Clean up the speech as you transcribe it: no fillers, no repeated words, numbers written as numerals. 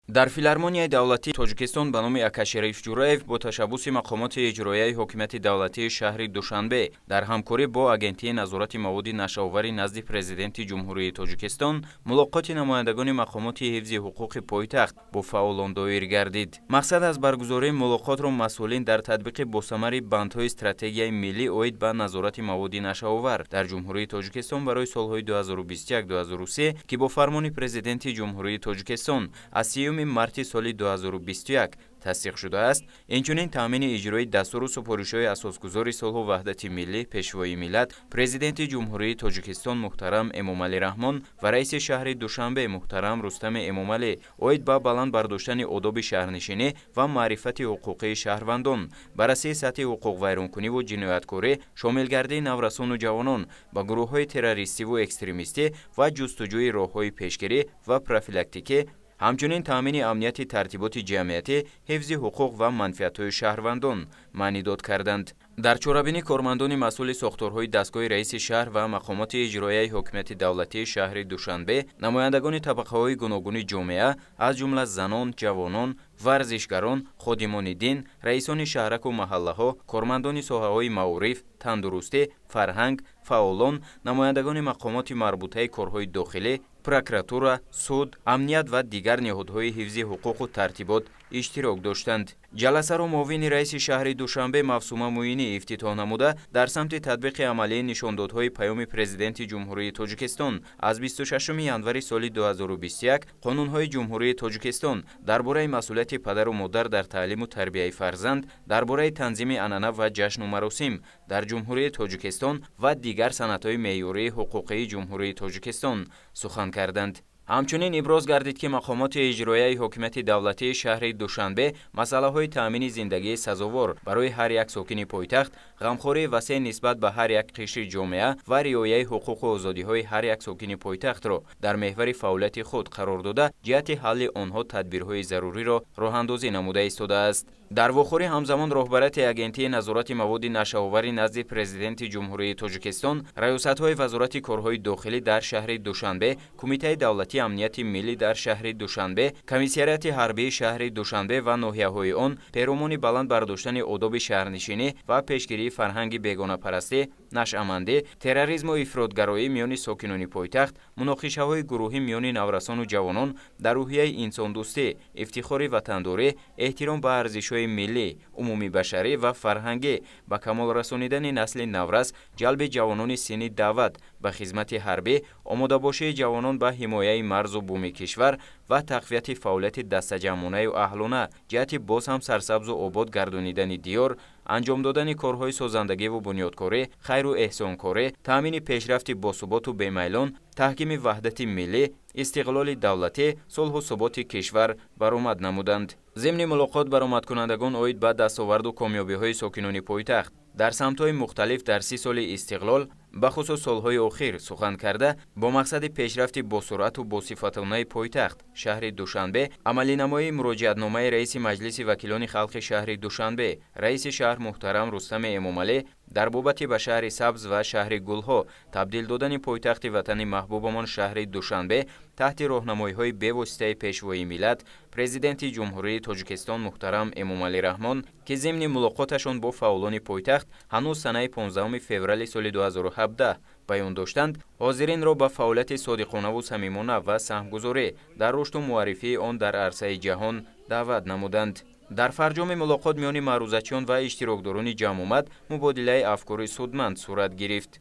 дар филармонияи давлатии Тоҷикистон ба номи Акашериф Ҷураев бо ташаббуси мақомоти иҷроияи ҳокимияти давлатии шаҳри Душанбе дар ҳамкорӣ бо Агентияи назорати маводи нашаоварӣ назди Президенти Ҷумҳурии Тоҷикистон мулоқоти намояндагони мақомоти ҳифзи ҳуқуқи пойтахт бо фаъолон доир гардид. Мақсад аз баргузории мулоқотро масъулин дар татбиқи босамари бандҳои стратегияи миллӣ оид ба назорати маводи нашаовар дар Ҷумҳурии Тоҷикистон барои солҳои 2021-2023 ки бо фармони Президенти Ҷумҳурии Тоҷикистон аз марти соли 2021 тасдиқ шудааст, инчунин таъмини иҷрои дастуру супоришҳои асосгузори сулҳу ваҳдати миллӣ пешвои миллат Президенти Ҷумҳурии Тоҷикистон муҳтарам Эмомалӣ Раҳмон ва раиси шаҳри Душанбе муҳтарам Рустами Эмомалӣ оид ба баланд бардоштани одоби шаҳрнишинӣ ва маърифати ҳуқуқии шаҳрвандон, баррасии сатҳи ҳуқуқвайронкуниву ҷинояткорӣ, шомилгардии наврасону ҷавонон ба гурӯҳҳои террористиву экстремистӣ ва ҷустуҷӯи роҳҳои пешгирӣ ва профилактикӣ, ҳамчунин таъмини амнияти тартиботи ҷамъиятӣ, ҳифзи ҳуқуқ ва манфиатҳои шаҳрвандон маънӣ дод карданд. дар чорабинӣ кормандони масъули сохторҳои дастгоҳи раиси шаҳр ва мақомоти иҷроияи ҳокимияти давлатии шаҳри Душанбе, намояндагони табақаҳои гуногуни ҷомеа аз ҷумла занон, ҷавонон, варзишгарон, ходимони дин, раисони шаҳраку маҳаллаҳо, кормандони соҳаҳои маориф, тандурустӣ, фарҳанг, фаъолон, намояндагони мақомоти марбутаи корҳои дохилӣ, прокуратура, суд, амният ва дигар неҳодҳои ҳифзи ҳуқуқу тартибот иштирок доштанд. ҷаласаро муовини раиси шаҳри Душанбе Мавсума Муинӣ ифтитоҳ намуда дар самти татбиқи амалии нишондодҳои паёми Президенти Ҷумҳурии Тоҷикистон аз 26 январи соли 2021 қонунҳои Ҷумҳурии Тоҷикистон дар бораи масъулияти падару модар дар таълиму тарбияи фарзанд, дар бораи танзими анъана ва ҷашну маросим дар Ҷумҳурии Тоҷикистон ва дигар санадҳои меъёрии ҳуқуқии Ҷумҳурии Тоҷикистон сухан карданд. ҳамчунин иброз гардид ки мақомоти иҷроияи ҳокимияти давлатии шаҳри Душанбе масъалаҳои таъмини зиндагии сазовор барои ҳар як сокини пойтахт, ғамхории васеъ нисбат ба ҳар як қишри ҷомеа ва риояи ҳуқуқу озодиҳои ҳар як сокини пойтахтро дар меҳвари фаъолияти худ қарор дода, ҷиҳати ҳалли онҳо тадбирҳои заруриро роҳандозӣ намуда истодааст. дар вохӯрӣ ҳамзамон роҳбарияти Агентияи назорати маводи нашаоварӣ назди Президенти Ҷумҳурии Тоҷикистон, раёсатҳои вазорати корҳои дохилӣ дар шаҳри Душанбе, Кумитаи давлатии амнияти миллӣ дар шаҳри Душанбе, Комиссарияти ҳарбии шаҳри Душанбе ва ноҳияҳои он перомони баланд бардоштани одоби шаҳрнишинӣ ва пешгирии фарҳанги бегонапарастӣ, нашъамандӣ, терроризму ифротгароӣ миёни сокинони пойтахт, муноқишаҳои гурӯҳӣ миёни наврасону ҷавонон дар рӯҳияи инсондӯстӣ, ифтихори ватандорӣ, эҳтиром ба арзишҳои миллӣ, умумибашарӣ ва фарҳангӣ, ба камол расонидани насли наврас, ҷалби ҷавонони синни даъват ба хизмати ҳарбӣ, омодабошии ҷавонон ба ҳимояи марзу буми кишвар ва тақвияти фаъолияти дастаҷамъонаю аҳлона ҷиҳати боз ҳам сарсабзу обод гардонидани диёр, анҷом додани корҳои созандагиву бунёдкорӣ, хайру эҳсонкорӣ, таъмини пешрафти босуботу бемайлон, таҳкими ваҳдати миллӣ, истиқлоли давлатӣ, сулҳу суботи кишвар баромад намуданд. зимни мулоқот баромадкунандагон оид ба дастоварду комёбиҳои сокинони пойтахт дар самтҳои мухталиф дар 30 соли истиқлол, ба хусус солҳои охир сухан карда, бо мақсади пешрафти босуръату босифатонаи пойтахт шаҳри Душанбе, амалинамоии муроҷиатномаи раиси Маҷлиси вакилони халқи шаҳри Душанбе, раиси шаҳр муҳтарам Рустами Эмомалӣ дар бобати ба шаҳри сабз ва шаҳри гулҳо табдил додани пойтахти ватани маҳбубамон шаҳри Душанбе таҳти роҳнамоиҳои бевоситаи пешвои миллат Президенти Ҷумҳурии Тоҷикистон муҳтарам Эмомалӣ Раҳмон, ки зимни мулоқоташон бо фаъолони пойтахт ҳанӯз санаи 15 феврали соли 2017 баён доштанд, ҳозиринро ба фаъолияти содиқонаву самимона ва саҳмгузорӣ дар рушду муаррифии он дар арсаи ҷаҳон даъват намуданд. дар фарҷоми мулоқот миёни маърузачиён ва иштирокдорони ҷамъомад мубодилаи афкори судманд сурат гирифт.